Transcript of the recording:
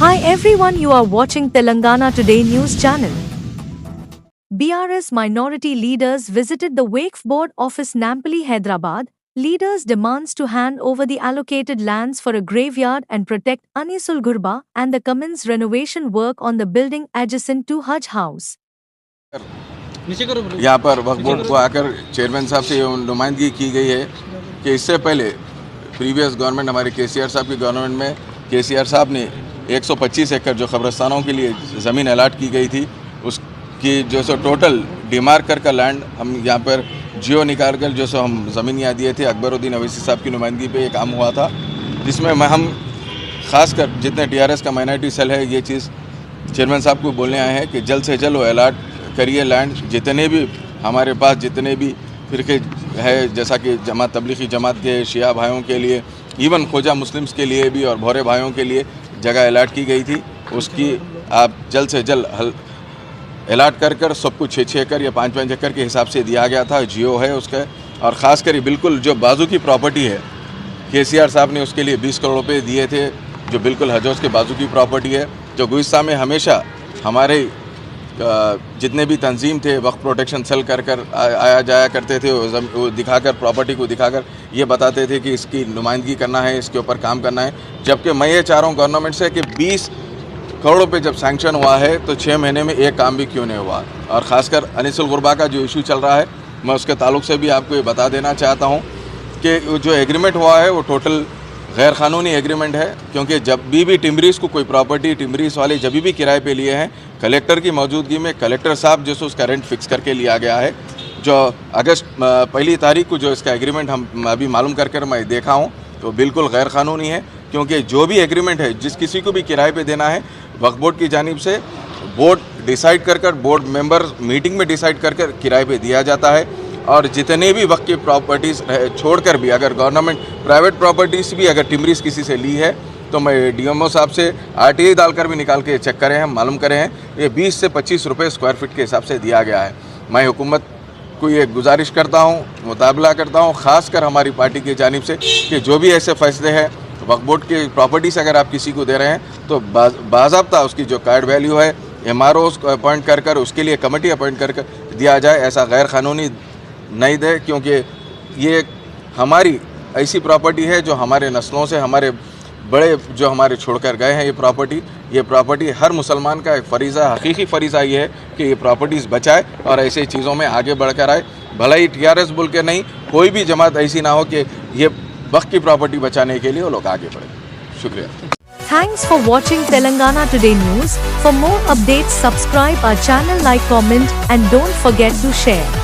Hi everyone, you are watching Telangana Today News channel. BRS minority leaders visited the Waqf Board office Nampally, Hyderabad. Leaders demands to hand over the allocated lands for a graveyard and protect Anisul Gurba and the commence renovation work on the building adjacent to Hajj House. यहाँ पर वक्फ board को आकर chairman साहब से ये नुमाइंदगी की गई है कि इससे पहले प्रीवियस गवर्नमेंट हमारे केसीआर साहब की गवर्नमेंट में केसीआर साहब ने 125 एकड़ जो कब्रिस्तानों के लिए ज़मीन अलाट की गई थी उसकी जो सो टोटल डिमार्कर का लैंड हम यहाँ पर जियो निकाल कर जो सो हम ज़मीन यहाँ दिए थे। अकबरुद्दीन अवैसी साहब की नुमाइंदगी पे ये काम हुआ था, जिसमें हम ख़ासकर जितने टीआरएस का माइनॉरिटी सेल है ये चीज़ चेयरमैन साहब को बोलने आए हैं कि जल्द से जल्द वो अलाट करिए लैंड। जितने भी हमारे पास जितने भी फ़िरक़े है जैसा कि जमात तबलीगी जमात के शिया भाइयों के लिए, इवन खोजा मुस्लिम्स के लिए भी और भोरे भाइयों के लिए जगह अलाट की गई थी, उसकी आप जल्द से जल्द अलाट कर सब कुछ 6 एकड़ या 5 एकड़ के हिसाब से दिया गया था। जियो है उसका, और ख़ास कर बिल्कुल जो बाजू की प्रॉपर्टी है केसीआर साहब ने उसके लिए 20 करोड़ रुपये दिए थे, जो बिल्कुल हज हाउस के बाजू की प्रॉपर्टी है। जो गुज़िश्ता में हमेशा हमारे जितने भी तंजीम थे वक्फ प्रोटेक्शन सेल कर आया जाया करते थे, वो दिखाकर प्रॉपर्टी को दिखाकर ये बताते थे कि इसकी नुमाइंदगी करना है, इसके ऊपर काम करना है। जबकि मैं ये चाह रहा हूँ गवर्नमेंट से कि 20 करोड़ रुपये जब सैंक्शन हुआ है तो 6 महीने में एक काम भी क्यों नहीं हुआ। और ख़ासकर अनिसुल गुरबा का जो इशू चल रहा है, मैं उसके ताल्लुक से भी आपको ये बता देना चाहता हूँ कि जो एग्रीमेंट हुआ है वो टोटल गैर क़ानूनी एग्रीमेंट है, क्योंकि जब भी टिम्बरीज़ को कोई प्रॉपर्टी टिम्बरीज़ वाले जब भी किराए पे लिए हैं, कलेक्टर की मौजूदगी में कलेक्टर साहब जो उसका रेंट फिक्स करके लिया गया है। जो अगस्त 1 तारीख को जो इसका एग्रीमेंट हम अभी मालूम कर मैं देखा हूँ तो बिल्कुल गैर क़ानूनी है, क्योंकि जो भी एग्रीमेंट है जिस किसी को भी किराए पे देना है वक्फ बोर्ड की जानिब से बोर्ड डिसाइड कर बोर्ड मेंबर मीटिंग में डिसाइड कर किराए पे दिया जाता है। और जितने भी वक्त की प्रॉपर्टीज़ छोड़कर भी अगर गवर्नमेंट प्राइवेट प्रॉपर्टीज़ भी अगर टिम्बरीज़ किसी से ली है तो मैं डीएमओ साहब से आरटीआई डालकर भी निकाल के चेक करे हैं, मालूम करे हैं, ये 20 से 25 रुपये स्क्वायर फीट के हिसाब से दिया गया है। मैं हुकूमत को ये गुजारिश करता हूँ, मुताबला करता हूँ ख़ासकर हमारी पार्टी की जानिब से कि जो भी ऐसे फैसले हैं वक्फ बोर्ड की प्रॉपर्टी से अगर आप किसी को दे रहे हैं तो बाज़ाब्ता उसकी जो कार्ड वैल्यू है MRO अपॉइंट कर उसके लिए कमेटी अपॉइंट कर दिया जाए। ऐसा गैर क़ानूनी नहीं दे, क्योंकि ये हमारी ऐसी प्रॉपर्टी है जो हमारे नस्लों से हमारे बड़े जो हमारे छोड़कर गए हैं। ये प्रॉपर्टी हर मुसलमान का एक फ़रीज़ा, हकीकी फ़रीज़ा ये है कि ये प्रॉपर्टीज़ बचाए और ऐसे चीज़ों में आगे बढ़कर आए। भला ही टीआरएस बोल के नहीं, कोई भी जमात ऐसी ना हो कि ये वक्त की प्रॉपर्टी बचाने के लिए वो लोग आगे बढ़े। शुक्रिया। Thanks for watching Telangana Today News. For more updates, subscribe our channel, like, comment, and don't forget to share.